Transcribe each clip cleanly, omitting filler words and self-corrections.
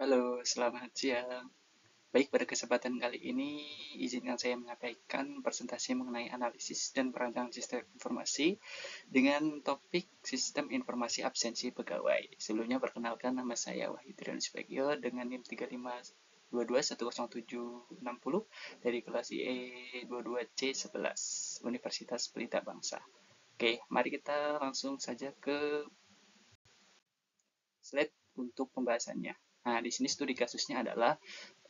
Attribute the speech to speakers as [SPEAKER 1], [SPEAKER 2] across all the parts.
[SPEAKER 1] Halo, selamat siang. Baik, pada kesempatan kali ini izinkan saya menyampaikan presentasi mengenai analisis dan perancangan sistem informasi dengan topik sistem informasi absensi pegawai. Sebelumnya perkenalkan, nama saya Wahyu Trianus Bagio dengan NIM 3522107060 dari kelas IE 22C11 Universitas Pelita Bangsa. Oke, mari kita langsung saja ke slide untuk pembahasannya. Nah, di sini studi kasusnya adalah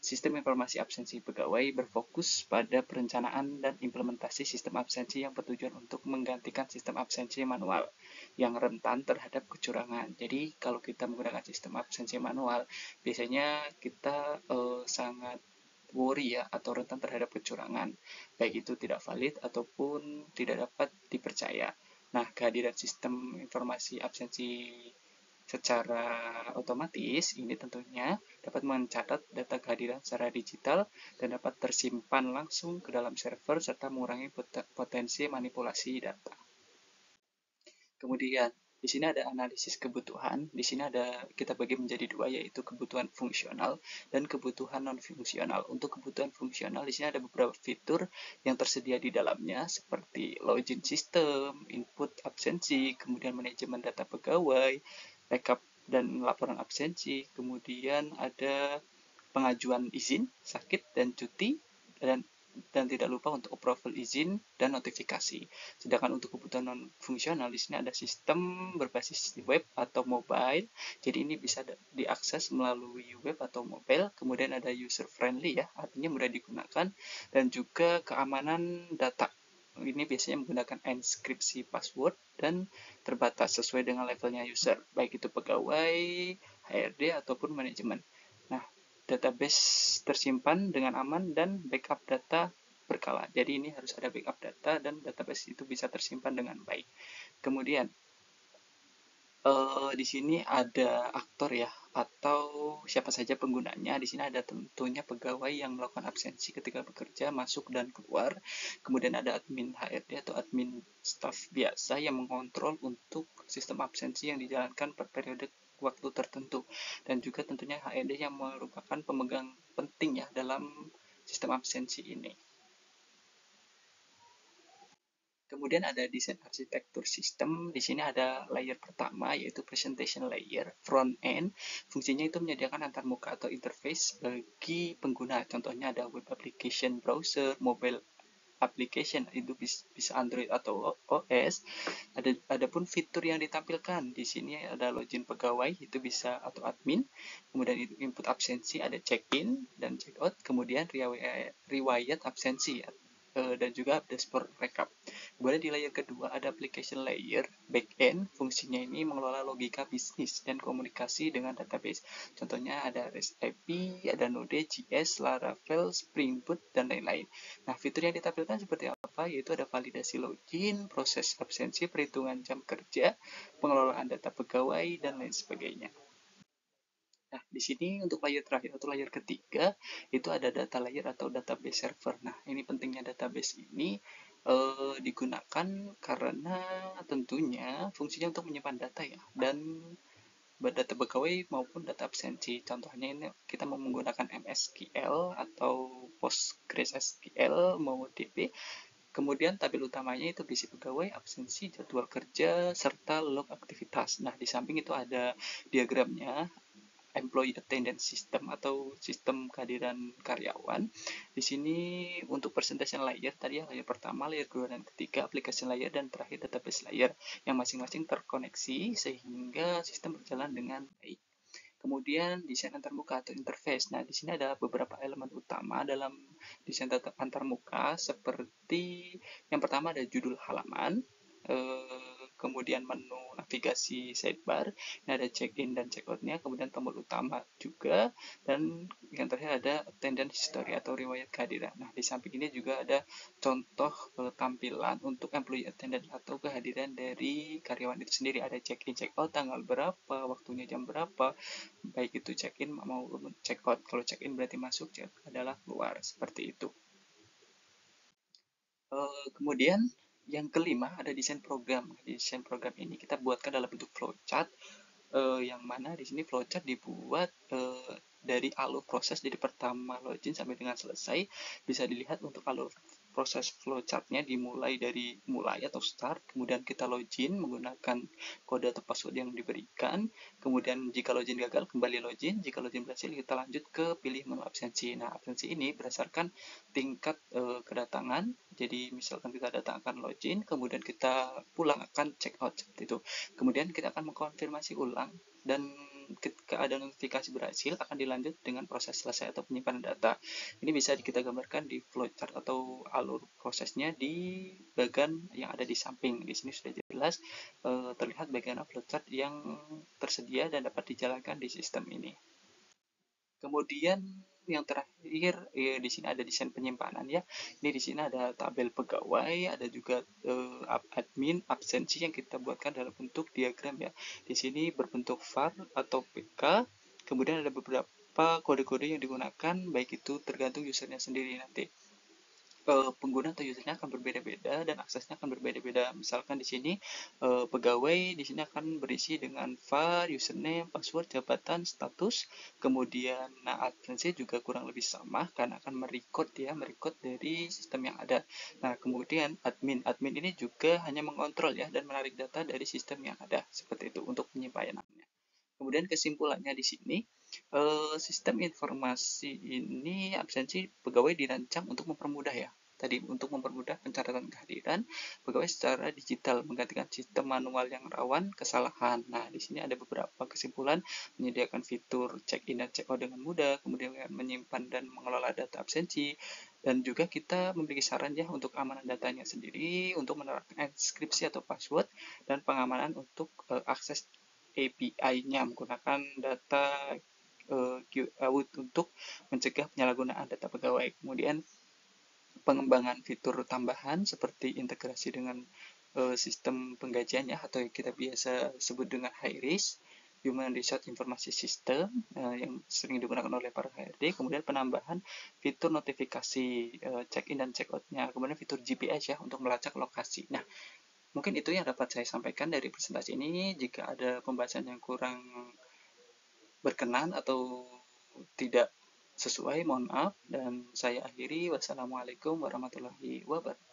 [SPEAKER 1] sistem informasi absensi pegawai berfokus pada perencanaan dan implementasi sistem absensi yang bertujuan untuk menggantikan sistem absensi manual yang rentan terhadap kecurangan. Jadi, kalau kita menggunakan sistem absensi manual, biasanya kita sangat worry ya atau rentan terhadap kecurangan, baik itu tidak valid ataupun tidak dapat dipercaya. Nah, kehadiran sistem informasi absensi secara otomatis ini tentunya dapat mencatat data kehadiran secara digital dan dapat tersimpan langsung ke dalam server serta mengurangi potensi manipulasi data. Kemudian di sini ada analisis kebutuhan. Di sini ada kita bagi menjadi dua, yaitu kebutuhan fungsional dan kebutuhan non fungsional. Untuk kebutuhan fungsional di sini ada beberapa fitur yang tersedia di dalamnya seperti login system, input absensi, kemudian manajemen data pegawai, backup dan laporan absensi, kemudian ada pengajuan izin, sakit, dan cuti, dan tidak lupa untuk approval izin dan notifikasi. Sedangkan untuk kebutuhan non fungsional di sini ada sistem berbasis web atau mobile. Jadi ini bisa diakses melalui web atau mobile. Kemudian ada user friendly ya, artinya mudah digunakan, dan juga keamanan data. Ini biasanya menggunakan enkripsi password dan terbatas sesuai dengan levelnya user, baik itu pegawai, HRD ataupun manajemen. Nah, database tersimpan dengan aman dan backup data berkala. Jadi ini harus ada backup data dan database itu bisa tersimpan dengan baik. Kemudian di sini ada aktor ya atau siapa saja penggunanya. Di sini ada tentunya pegawai yang melakukan absensi ketika bekerja, masuk dan keluar. Kemudian ada admin HRD atau admin staff biasa yang mengontrol untuk sistem absensi yang dijalankan per periode waktu tertentu. Dan juga tentunya HRD yang merupakan pemegang penting ya dalam sistem absensi ini. Kemudian ada desain arsitektur sistem. Di sini ada layer pertama yaitu presentation layer, front end. Fungsinya itu menyediakan antarmuka atau interface bagi pengguna. Contohnya ada web application browser, mobile application itu bisa Android atau OS. Adapun fitur yang ditampilkan di sini ada login pegawai itu bisa atau admin, kemudian input absensi ada check-in dan check-out, kemudian riwayat absensi dan juga dashboard recap. Kemudian di layer kedua ada application layer backend. Fungsinya ini mengelola logika bisnis dan komunikasi dengan database. Contohnya ada REST API, ada Node.js, Laravel, Spring Boot, dan lain-lain. Nah, fitur yang ditampilkan seperti apa? Yaitu ada validasi login, proses absensi, perhitungan jam kerja, pengelolaan data pegawai, dan lain sebagainya. Nah, di sini untuk layer terakhir atau layer ketiga itu ada data layer atau database server. Nah, ini pentingnya database ini digunakan karena tentunya fungsinya untuk menyimpan data ya dan data pegawai maupun data absensi. Contohnya ini kita mau menggunakan MSQL atau PostgreSQL mau DB. Kemudian tabel utamanya itu bisi pegawai, absensi, jadwal kerja, serta log aktivitas. Nah, di samping itu ada diagramnya, employee attendance system atau sistem kehadiran karyawan. Di sini untuk presentation layer tadi ya, layer pertama, layer kedua dan ketiga, application layer dan terakhir database layer yang masing-masing terkoneksi sehingga sistem berjalan dengan baik. Kemudian desain antarmuka atau interface. Nah, di sini ada beberapa elemen utama dalam desain antarmuka seperti yang pertama ada judul halaman, kemudian menu navigasi sidebar, ini ada check-in dan check-out-nya, kemudian tombol utama juga, dan yang terakhir ada attendance history atau riwayat kehadiran. Nah, di samping ini juga ada contoh tampilan untuk employee attendance atau kehadiran dari karyawan itu sendiri. Ada check-in, check-out, tanggal berapa, waktunya jam berapa, baik itu check-in maupun check-out. Kalau check-in berarti masuk, check-out adalah keluar, seperti itu. Kemudian yang kelima ada desain program. Desain program ini kita buatkan dalam bentuk flowchart, yang mana di sini flowchart dibuat dari alur proses dari pertama login sampai dengan selesai. Bisa dilihat untuk alur proses flowchartnya dimulai dari mulai atau start, kemudian kita login menggunakan kode atau password yang diberikan, kemudian jika login gagal kembali login, jika login berhasil kita lanjut ke pilih menu absensi. Nah, absensi ini berdasarkan tingkat kedatangan. Jadi misalkan kita datang akan login, kemudian kita pulang akan check out seperti itu. Kemudian kita akan mengkonfirmasi ulang, dan ketika ada notifikasi berhasil akan dilanjut dengan proses selesai atau penyimpanan data. Ini bisa kita gambarkan di flowchart atau alur prosesnya di bagian yang ada di samping. Di sini sudah jelas terlihat bagian flowchart yang tersedia dan dapat dijalankan di sistem ini. Kemudian yang terakhir di sini ada desain penyimpanan ya. Ini di sini ada tabel pegawai, ada juga admin, absensi yang kita buatkan dalam bentuk diagram ya. Di sini berbentuk var atau pk. Kemudian ada beberapa kode-kode yang digunakan, baik itu tergantung usernya sendiri nanti. Pengguna atau usernya akan berbeda-beda dan aksesnya akan berbeda-beda. Misalkan di sini pegawai di sini akan berisi dengan var, username, password, jabatan, status. Kemudian nah absensi juga kurang lebih sama karena akan merecord ya, merecord dari sistem yang ada. Nah, kemudian admin ini juga hanya mengontrol ya dan menarik data dari sistem yang ada. Seperti itu untuk penyimpanannya. Kemudian kesimpulannya di sini, sistem informasi ini absensi pegawai dirancang untuk mempermudah ya. Tadi untuk mempermudah pencatatan kehadiran pegawai secara digital, menggantikan sistem manual yang rawan kesalahan. Nah, di sini ada beberapa kesimpulan: menyediakan fitur check in dan check out dengan mudah, kemudian menyimpan dan mengelola data absensi, dan juga kita memiliki saran ya untuk keamanan datanya sendiri, untuk menerapkan enkripsi atau password, dan pengamanan untuk akses API-nya menggunakan data untuk mencegah penyalahgunaan data pegawai. Kemudian pengembangan fitur tambahan seperti integrasi dengan sistem penggajiannya atau yang kita biasa sebut dengan high risk, Human Resource Information System yang sering digunakan oleh para HRD. Kemudian penambahan fitur notifikasi check-in dan check-out-nya. Kemudian fitur GPS ya untuk melacak lokasi. Nah, mungkin itu yang dapat saya sampaikan dari presentasi ini. Jika ada pembahasan yang kurang berkenan atau tidak sesuai, mohon maaf. Dan saya akhiri. Wassalamualaikum warahmatullahi wabarakatuh.